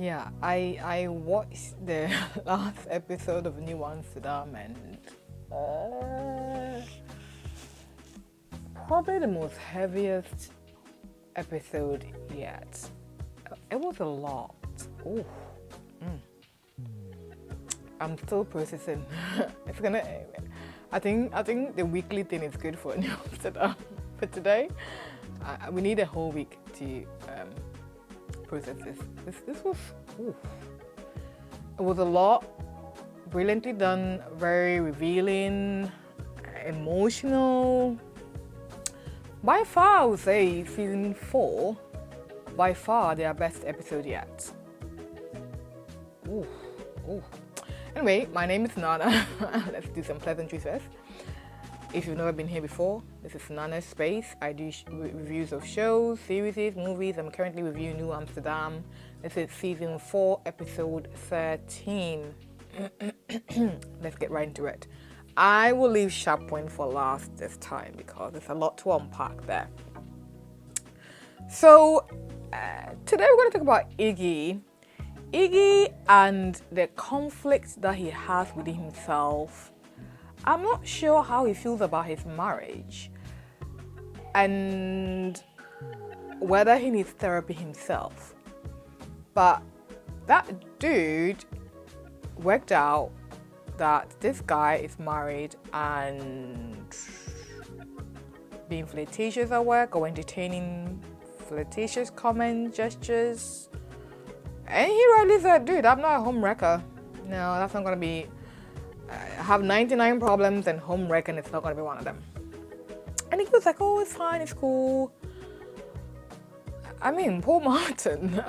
Yeah, I watched the last episode of New Amsterdam and uh, probably the most heaviest episode yet. It was a lot. Ooh, I'm still processing. It's gonna. I think the weekly thing is good for New Amsterdam. But today, we need a whole week to process this. This was. Ooh. It was a lot. Brilliantly done. Very revealing. Emotional. By far, I would say season 4. By far, their best episode yet. Ooh, ooh. Anyway, my name is Nana. Let's do some pleasantries first. If you've never been here before, this is Nana's Space. I do reviews of shows, series, movies. I'm currently reviewing New Amsterdam. This is season 4, episode 13. Let's get right into it. I will leave Sharp Point for last this time because there's a lot to unpack there. So, today we're going to talk about Iggy. Iggy and the conflict that he has within himself. I'm not sure how he feels about his marriage and whether he needs therapy himself. But that dude worked out that this guy is married and being flirtatious at work or entertaining flirtatious comments, gestures. And he rightly said, dude, I'm not a home wrecker. No, that's not going to be... I have 99 problems and home wrecking is not going to be one of them. And he was like, oh, it's fine, it's cool. I mean, poor Martin.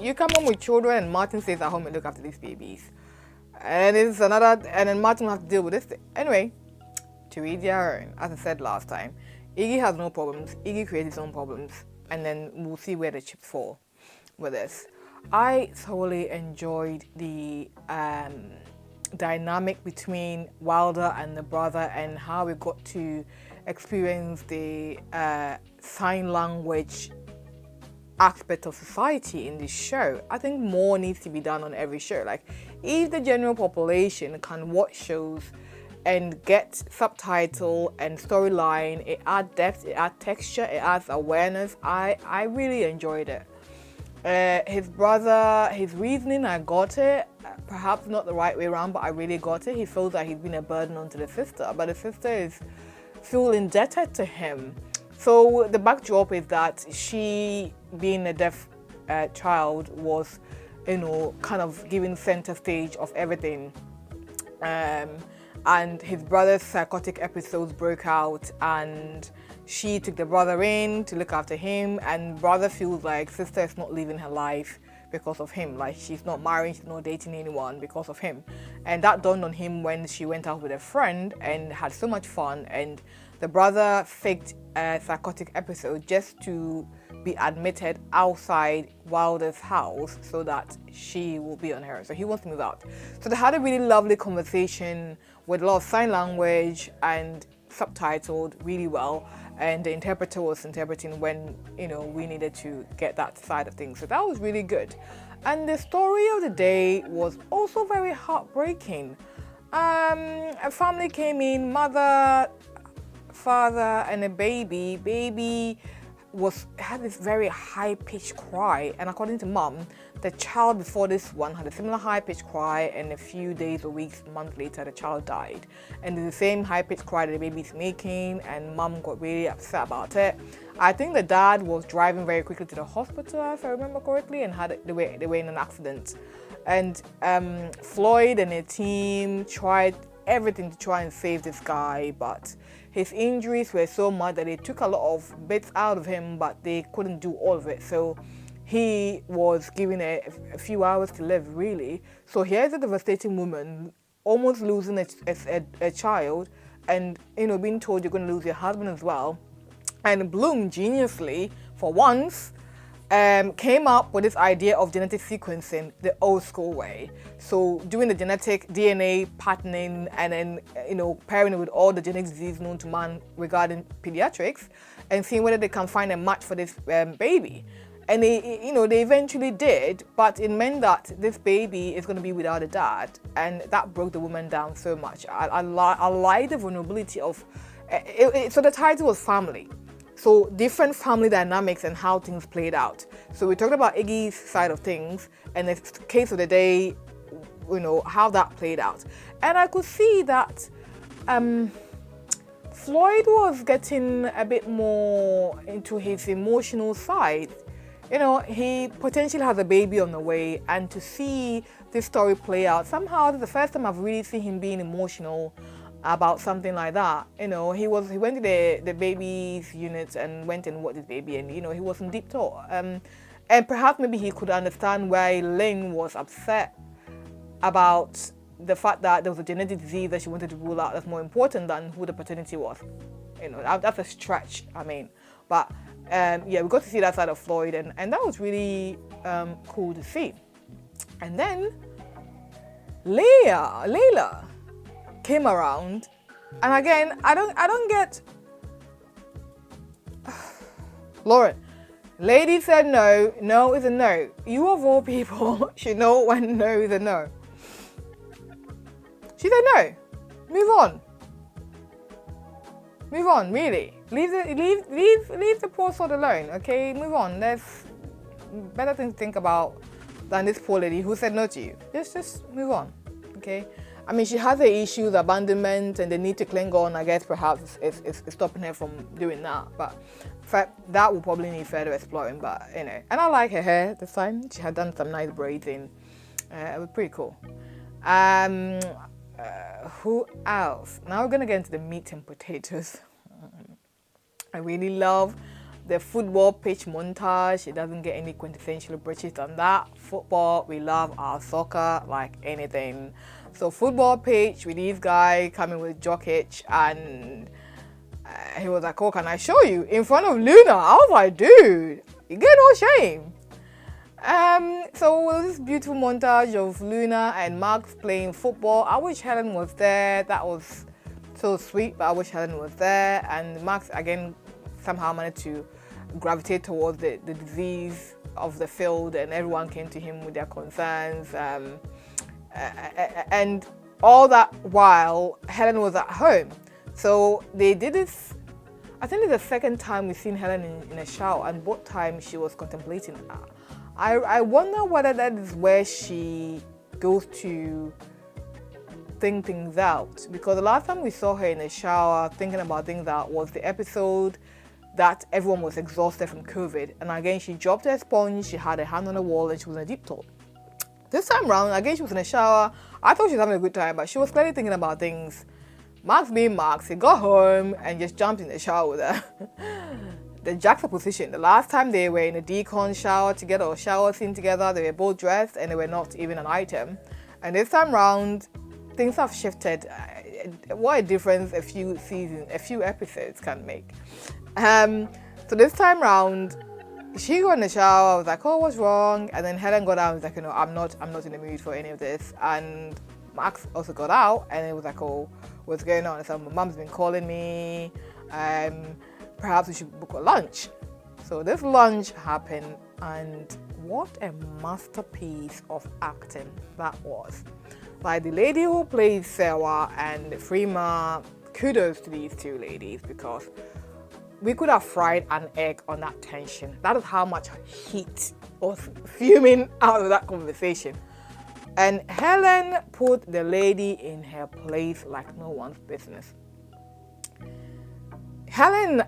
You come home with children and Martin stays at home and look after these babies. And it's another... And then Martin will have to deal with this thing. Anyway, to each their own. As I said last time, Iggy has no problems. Iggy creates his own problems. And then we'll see where the chips fall with this. I thoroughly enjoyed the dynamic between Wilder and the brother and how we got to experience the sign language aspect of society in this show. I think more needs to be done on every show. Like, if the general population can watch shows and get subtitle and storyline, it adds depth, it adds texture, it adds awareness. I really enjoyed it. His brother, his reasoning, I got it. Perhaps not the right way around, but I really got it. He feels like he's been a burden onto the sister, but the sister feels indebted to him. So the backdrop is that she, being a deaf child, was, kind of given center stage of everything. And his brother's psychotic episodes broke out and she took the brother in to look after him, and brother feels like sister is not living her life because of him. Like, she's not married, she's not dating anyone because of him. And that dawned on him when she went out with a friend and had so much fun, and the brother faked a psychotic episode just to be admitted outside Wilder's house so that she will be on her own. So he wants to move out. So they had a really lovely conversation with a lot of sign language and subtitled really well, and the interpreter was interpreting when we needed to get that side of things. So that was really good. And the story of the day was also very heartbreaking. A family came in, mother, father, and a baby. Baby had this very high-pitched cry, and according to mom, the child before this one had a similar high-pitched cry, and a few days or weeks, months later, the child died. And the same high-pitched cry that the baby's making, and mom got really upset about it. I think the dad was driving very quickly to the hospital, if I remember correctly, and they were in an accident. And Floyd and a team tried everything to try and save this guy, but his injuries were so much that they took a lot of bits out of him, but they couldn't do all of it. So he was given a few hours to live, really. So here's a devastating woman almost losing a child, and being told you're going to lose your husband as well. And Bloom geniusly, for once, came up with this idea of genetic sequencing the old school way. So doing the genetic DNA patterning and then, pairing it with all the genetic disease known to man regarding pediatrics and seeing whether they can find a match for this baby. And they eventually did, but it meant that this baby is going to be without a dad, and that broke the woman down so much. I like the vulnerability of so the title was family, so different family dynamics and how things played out. So we talked about Iggy's side of things and the case of the day, how that played out, and I could see that Floyd was getting a bit more into his emotional side. He potentially has a baby on the way, and to see this story play out, somehow this is the first time I've really seen him being emotional about something like that. He went to the baby's unit and went and watched his baby, and he was in deep thought. And perhaps maybe he could understand why Lynn was upset about the fact that there was a genetic disease that she wanted to rule out that's more important than who the paternity was. That's a stretch, but we got to see that side of Floyd, and that was really cool to see. And then Layla came around, and again, I don't get Lauren. Lady said no. No is a no. You of all people should know when no is a no. She said no. Move on. Move on, really. Leave the poor sort alone, okay? Move on. There's better things to think about than this poor lady who said no to you. Just move on, okay? She has the issues, abandonment, and the need to cling on. I guess perhaps it's stopping her from doing that. But that will probably need further exploring. But and I like her hair this time. She had done some nice braiding. It was pretty cool. Who else? Now we're gonna get into the meat and potatoes. I really love the football pitch montage. It doesn't get any quintessential British than that. Football, we love our soccer like anything. So football pitch with these guys coming with jock itch, and he was like, "Oh, can I show you?" In front of Luna. I was like, "Dude, you get no shame." So this beautiful montage of Luna and Max playing football. I wish Helen was there. That was so sweet, but I wish Helen was there. And Max again somehow managed to gravitate towards the disease of the field, and everyone came to him with their concerns. And all that while Helen was at home. So they did this. I think it's the second time we've seen Helen in a shower, and both times she was contemplating that. I wonder whether that is where she goes to think things out, because the last time we saw her in the shower thinking about things out was the episode that everyone was exhausted from COVID, and again she dropped her sponge, she had her hand on the wall, and she was in a deep thought. This time around, again she was in a shower. I thought she was having a good time, but she was clearly thinking about things. Max being Max, he got home and just jumped in the shower with her. The juxtaposition. The last time they were in a decon shower together or shower scene together, they were both dressed and they were not even an item. And this time round, things have shifted. What a difference a few episodes can make. So this time round, she got in the shower. I was like, "Oh, what's wrong?" And then Helen got out and was like, I'm not in the mood for any of this. And Max also got out and it was like, "Oh, what's going on?" So my mom's been calling me. Perhaps we should book a lunch. So this lunch happened, and what a masterpiece of acting that was. Like the lady who played Sarah and Freema, kudos to these two ladies, because we could have fried an egg on that tension. That is how much heat was fuming out of that conversation. And Helen put the lady in her place like no one's business. Helen,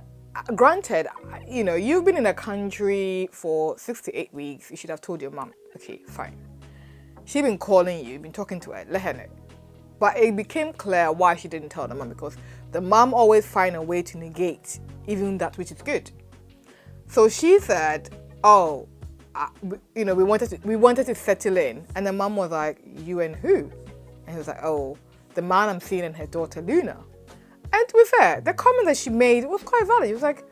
granted, you've been in a country for 6 to 8 weeks. You should have told your mom. Okay, fine. She's been calling you, been talking to her, let her know. But it became clear why she didn't tell the mom, because the mom always find a way to negate even that which is good. So she said, "Oh, we wanted to settle in," and the mom was like, "You and who?" And he was like, "Oh, the man I'm seeing and her daughter Luna." And to be fair, the comment that she made was quite valid. It was like,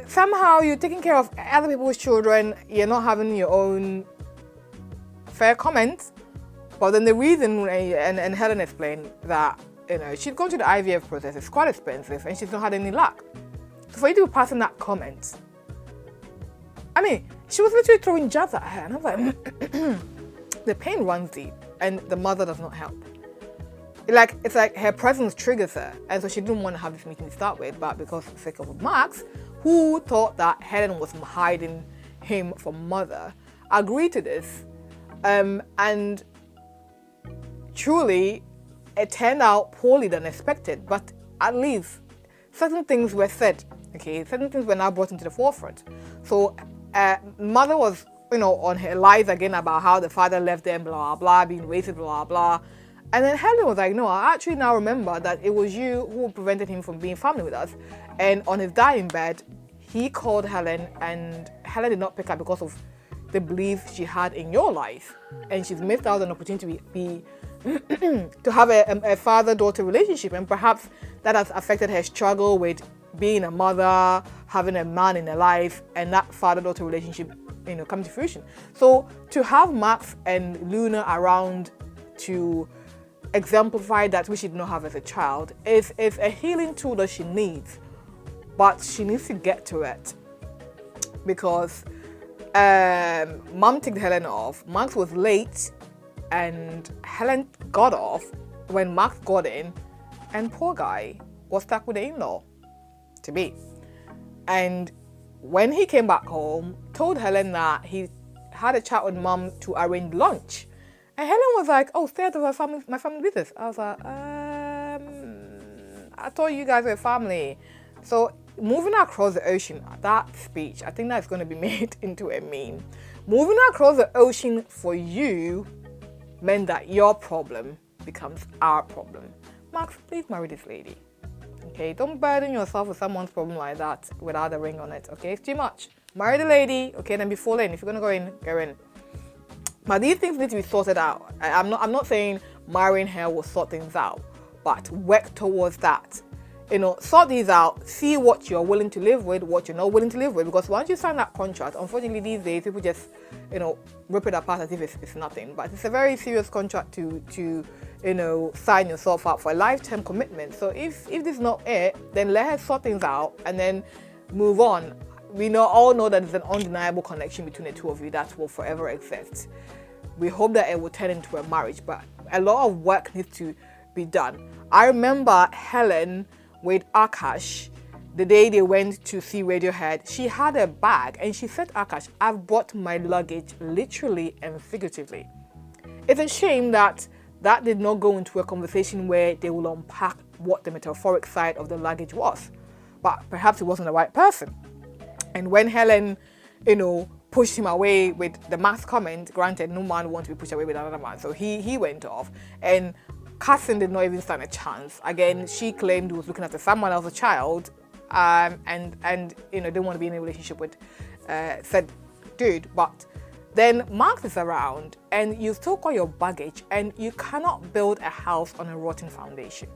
somehow you're taking care of other people's children, you're not having your own fair comments. But then the reason, and Helen explained that, she'd gone through the IVF process, it's quite expensive, and she's not had any luck. So for you to be passing that comment, I mean, she was literally throwing jabs at her, and I was like, the pain runs deep, and the mother does not help. It's like her presence triggers her, and so she didn't want to have this meeting to start with, but because of the sake of Max, who thought that Helen was hiding him from mother, agreed to this, and truly, it turned out poorly than expected, but at least certain things were said, okay? Certain things were now brought into the forefront. So, mother was, on her lies again about how the father left them, blah, blah, being racist, blah, blah. And then Helen was like, no, I actually now remember that it was you who prevented him from being family with us. And on his dying bed, he called Helen, and Helen did not pick up because of the belief she had in your life. And she's missed out on an opportunity to be to have a father-daughter relationship, and perhaps that has affected her struggle with being a mother, having a man in her life, and that father-daughter relationship, come to fruition. So to have Max and Luna around to exemplify that, which she did not have as a child, is a healing tool that she needs, but she needs to get to it because mom took Helen off. Max was late, and Helen got off when Max got in, and poor guy was stuck with the in-law to be. And when he came back home, told Helen that he had a chat with mom to arrange lunch. And Helen was like, oh, stay out of my family business. I was like, I thought you guys were family. So moving across the ocean, that speech, I think that's going to be made into a meme. Moving across the ocean for you meant that your problem becomes our problem. Max, please marry this lady. Okay, don't burden yourself with someone's problem like that without a ring on it. Okay, it's too much. Marry the lady, okay, then be full in. If you're gonna go in, go in. But these things need to be sorted out. I'm not saying marrying her will sort things out, but work towards that. Sort these out, see what you're willing to live with, what you're not willing to live with. Because once you sign that contract, unfortunately these days people just, rip it apart as if it's nothing. But it's a very serious contract to sign yourself up for a lifetime commitment. So if this is not it, then let her sort things out and then move on. We all know that there's an undeniable connection between the two of you that will forever exist. We hope that it will turn into a marriage, but a lot of work needs to be done. I remember Helen with Akash, the day they went to see Radiohead, she had a bag and she said, Akash, I've brought my luggage literally and figuratively. It's a shame that did not go into a conversation where they will unpack what the metaphoric side of the luggage was. But perhaps it wasn't the right person. And when Helen, pushed him away with the Max comment, granted, no man wants to be pushed away with another man, so he went off. And Cassie did not even stand a chance. Again, she claimed he was looking after someone else's child, and didn't want to be in a relationship with said dude. But then Max is around, and you still got your baggage, and you cannot build a house on a rotten foundation.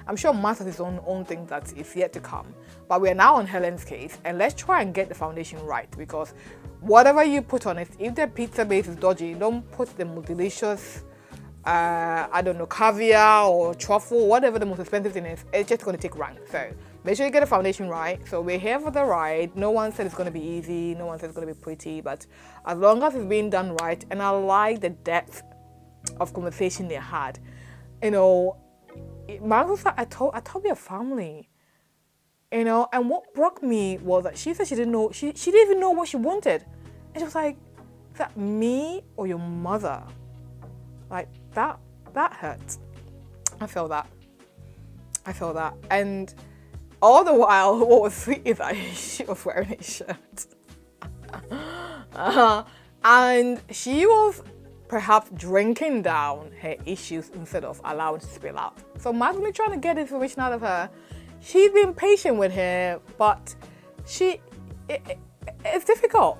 I'm sure Max has his own thing that is yet to come, but we are now on Helen's case, and let's try and get the foundation right, because whatever you put on it, if the pizza base is dodgy, don't put the most delicious caviar or truffle, whatever the most expensive thing is, it's just going to take rank. So make sure you get the foundation right. So we're here for the ride. No one said it's going to be easy. No one said it's going to be pretty. But as long as it's being done right, and I like the depth of conversation they had. Mark was like, I thought we were family. And what broke me was that she said she didn't know, she didn't even know what she wanted. And she was like, is that me or your mother? Like, that hurt. I feel that. And all the while, what was sweet is that she was wearing a shirt. And she was perhaps drinking down her issues instead of allowing it to spill out. So Mark's been trying to get information out of her. She's been patient with her, but it's difficult.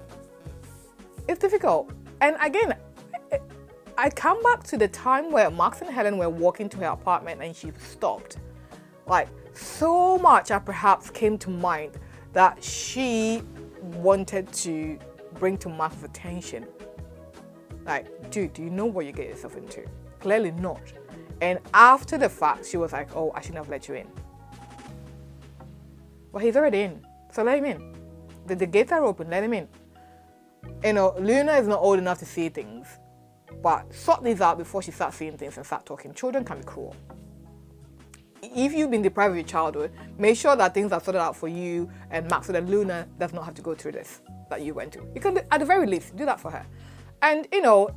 It's difficult. And again, I come back to the time where Max and Helen were walking to her apartment and she stopped. Like, so much perhaps came to mind that she wanted to bring to Max's attention. Like, dude, do you know what you get yourself into? Clearly not. And after the fact, she was like, oh, I shouldn't have let you in. But he's already in, so let him in. The gates are open, let him in. You know, Luna is not old enough to see things, but sort these out before she starts seeing things and start talking. Children can be cruel. If you've been deprived of your childhood, make sure that things are sorted out for you and Max so that Luna does not have to go through this that you went through. You can, at the very least, do that for her. And, you know,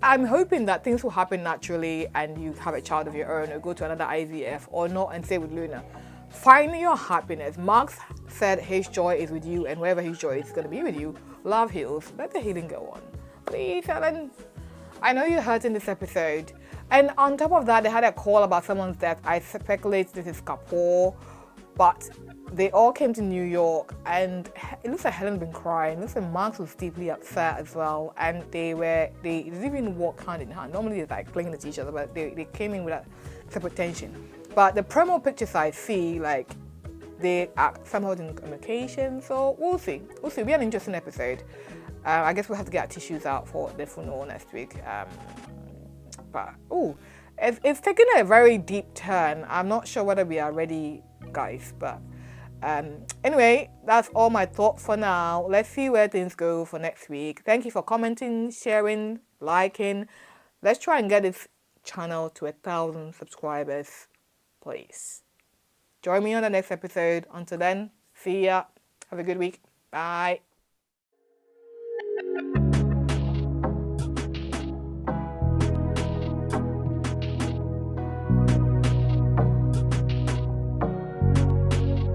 I'm hoping that things will happen naturally and you have a child of your own or go to another IVF or not, and stay with Luna. Find your happiness. Max said his joy is with you, and wherever his joy is going to be with you. Love heals. Let the healing go on. Please, Helen. I know you're hurting this episode. And on top of that, they had a call about someone's death. I speculate this is Kapoor, but they all came to New York, and it looks like Helen been crying. It looks like Max was deeply upset as well, and they didn't even walk hand in hand. Normally they're like clinging to each other, but they came in with a separate tension. But the promo pictures I see, like, they are somehow in communication, so we'll see. It'll be an interesting episode. I guess we'll have to get our tissues out for the funeral next week. But it's taken a very deep turn. I'm not sure whether we are ready, guys, but anyway, that's all my thoughts for now. Let's see where things go for next week. Thank you for commenting, sharing, liking. Let's try and get this channel to 1,000 subscribers, please. Join me on the next episode. Until then, see ya. Have a good week. Bye.